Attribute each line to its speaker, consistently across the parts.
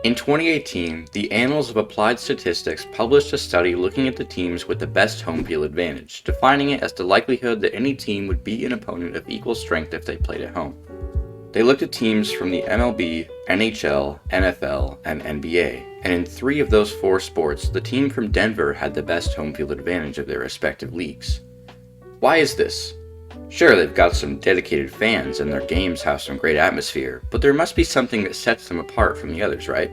Speaker 1: In 2018, the Annals of Applied Statistics published a study looking at the teams with the best home field advantage, defining it as the likelihood that any team would beat an opponent of equal strength if they played at home. They looked at teams from the MLB, NHL, NFL, and NBA, and in 3 of those 4 sports, the team from Denver had the best home field advantage of their respective leagues. Why is this? Sure, they've got some dedicated fans and their games have some great atmosphere, but there must be something that sets them apart from the others, right?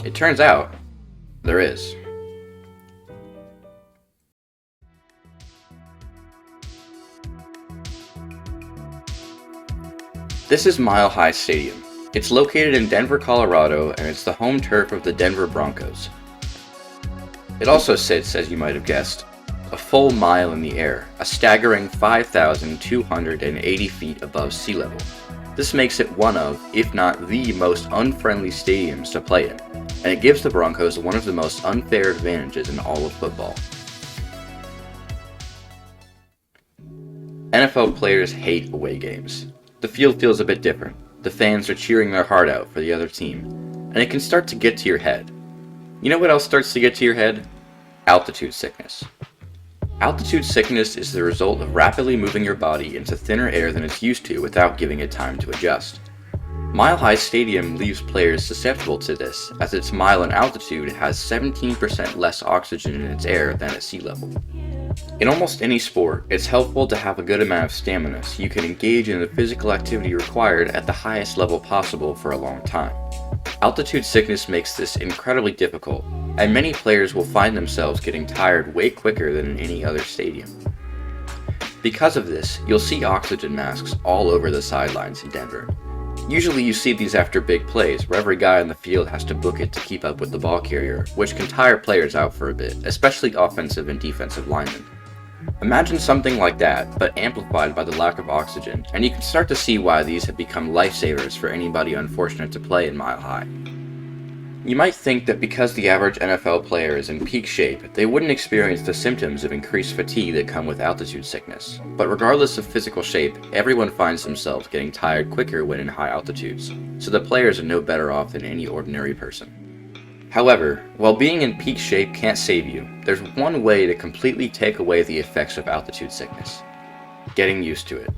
Speaker 1: It turns out, there is. This is Mile High Stadium. It's located in Denver, Colorado, and it's the home turf of the Denver Broncos. It also sits, as you might have guessed, a full mile in the air, a staggering 5,280 feet above sea level. This makes it one of, if not the most unfriendly stadiums to play in, and it gives the Broncos one of the most unfair advantages in all of football. NFL players hate away games. The field feels a bit different. The fans are cheering their heart out for the other team, and it can start to get to your head. You know what else starts to get to your head? Altitude sickness. Altitude sickness is the result of rapidly moving your body into thinner air than it's used to without giving it time to adjust. Mile High Stadium leaves players susceptible to this, as its mile in altitude has 17% less oxygen in its air than at sea level. In almost any sport, it's helpful to have a good amount of stamina so you can engage in the physical activity required at the highest level possible for a long time. Altitude sickness makes this incredibly difficult, and many players will find themselves getting tired way quicker than in any other stadium. Because of this, you'll see oxygen masks all over the sidelines in Denver. Usually you see these after big plays, where every guy on the field has to book it to keep up with the ball carrier, which can tire players out for a bit, especially offensive and defensive linemen. Imagine something like that, but amplified by the lack of oxygen, and you can start to see why these have become lifesavers for anybody unfortunate to play in Mile High. You might think that because the average NFL player is in peak shape, they wouldn't experience the symptoms of increased fatigue that come with altitude sickness. But regardless of physical shape, everyone finds themselves getting tired quicker when in high altitudes, so the players are no better off than any ordinary person. However, while being in peak shape can't save you, there's one way to completely take away the effects of altitude sickness: getting used to it.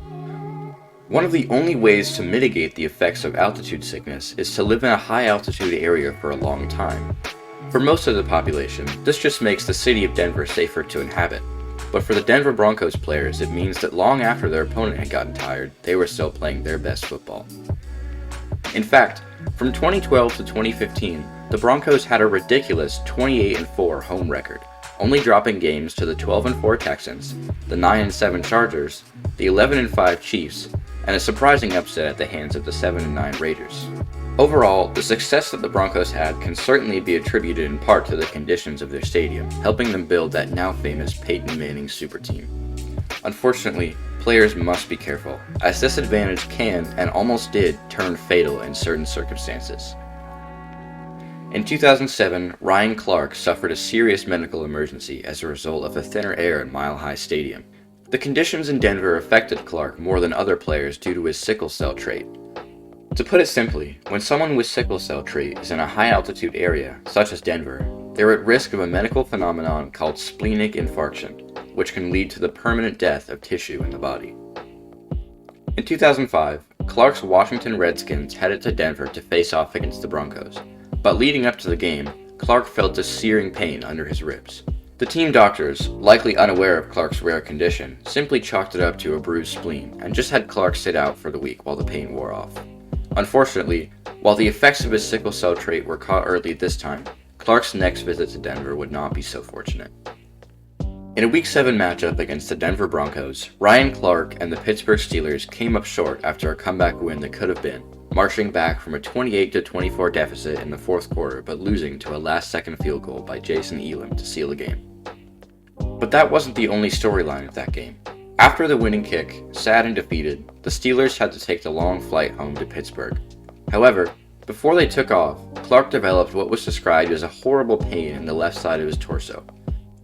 Speaker 1: One of the only ways to mitigate the effects of altitude sickness is to live in a high altitude area for a long time. For most of the population, this just makes the city of Denver safer to inhabit, but for the Denver Broncos players, it means that long after their opponent had gotten tired, they were still playing their best football. In fact, from 2012 to 2015, the Broncos had a ridiculous 28-4 home record, only dropping games to the 12-4 Texans, the 9-7 Chargers, the 11-5 Chiefs, and a surprising upset at the hands of the 7-9 Raiders. Overall, the success that the Broncos had can certainly be attributed in part to the conditions of their stadium, helping them build that now famous Peyton Manning super team. Unfortunately, players must be careful, as this advantage can, and almost did, turn fatal in certain circumstances. In 2007, Ryan Clark suffered a serious medical emergency as a result of the thinner air in Mile High Stadium. The conditions in Denver affected Clark more than other players due to his sickle cell trait. To put it simply, when someone with sickle cell trait is in a high altitude area, such as Denver, they're at risk of a medical phenomenon called splenic infarction, which can lead to the permanent death of tissue in the body. In 2005, Clark's Washington Redskins headed to Denver to face off against the Broncos, but leading up to the game, Clark felt a searing pain under his ribs. The team doctors, likely unaware of Clark's rare condition, simply chalked it up to a bruised spleen and just had Clark sit out for the week while the pain wore off. Unfortunately, while the effects of his sickle cell trait were caught early this time, Clark's next visit to Denver would not be so fortunate. In a Week 7 matchup against the Denver Broncos, Ryan Clark and the Pittsburgh Steelers came up short after a comeback win that could have been, marching back from a 28-24 deficit in the fourth quarter but losing to a last-second field goal by Jason Elam to seal the game. But that wasn't the only storyline of that game. After the winning kick, sad and defeated, the Steelers had to take the long flight home to Pittsburgh. However, before they took off, Clark developed what was described as a horrible pain in the left side of his torso.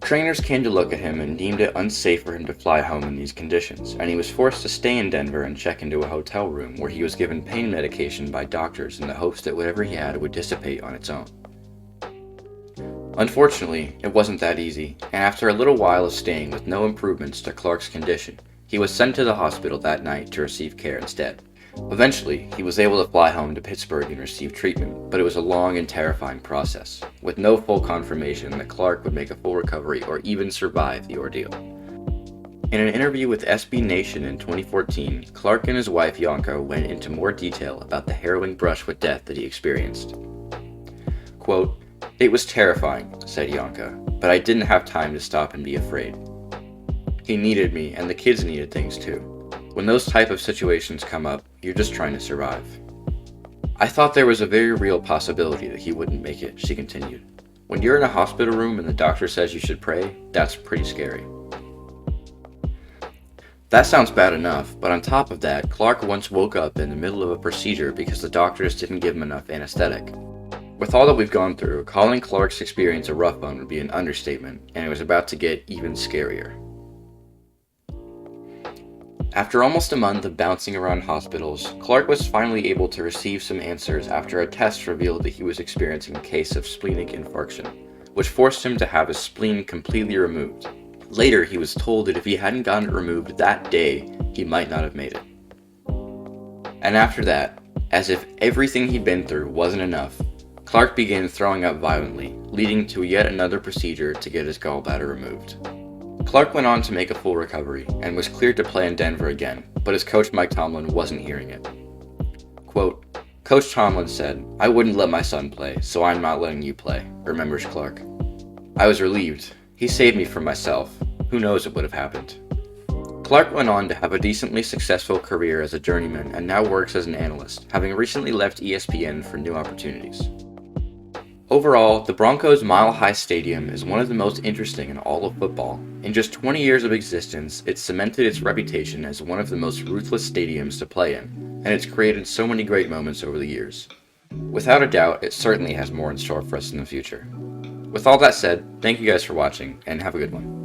Speaker 1: Trainers came to look at him and deemed it unsafe for him to fly home in these conditions, and he was forced to stay in Denver and check into a hotel room where he was given pain medication by doctors in the hopes that whatever he had would dissipate on its own. Unfortunately, it wasn't that easy, and after a little while of staying with no improvements to Clark's condition, he was sent to the hospital that night to receive care instead. Eventually, he was able to fly home to Pittsburgh and receive treatment, but it was a long and terrifying process, with no full confirmation that Clark would make a full recovery or even survive the ordeal. In an interview with SB Nation in 2014, Clark and his wife Yonka went into more detail about the harrowing brush with death that he experienced. Quote, "It was terrifying," said Yonka, "but I didn't have time to stop and be afraid. He needed me, and the kids needed things too. When those type of situations come up, you're just trying to survive. I thought there was a very real possibility that he wouldn't make it," she continued. "When you're in a hospital room and the doctor says you should pray, that's pretty scary." That sounds bad enough, but on top of that, Clark once woke up in the middle of a procedure because the doctors didn't give him enough anesthetic. With all that we've gone through, calling Clark's experience a rough one would be an understatement, and it was about to get even scarier. After almost a month of bouncing around hospitals, Clark was finally able to receive some answers after a test revealed that he was experiencing a case of splenic infarction, which forced him to have his spleen completely removed. Later, he was told that if he hadn't gotten it removed that day, he might not have made it. And after that, as if everything he'd been through wasn't enough, Clark began throwing up violently, leading to yet another procedure to get his gallbladder removed. Clark went on to make a full recovery and was cleared to play in Denver again, but his coach Mike Tomlin wasn't hearing it. Quote, "Coach Tomlin said, 'I wouldn't let my son play, so I'm not letting you play,'" remembers Clark. "I was relieved. He saved me from myself. Who knows what would have happened." Clark went on to have a decently successful career as a journeyman and now works as an analyst, having recently left ESPN for new opportunities. Overall, the Broncos' Mile High Stadium is one of the most interesting in all of football. In just 20 years of existence, it's cemented its reputation as one of the most ruthless stadiums to play in, and it's created so many great moments over the years. Without a doubt, it certainly has more in store for us in the future. With all that said, thank you guys for watching, and have a good one.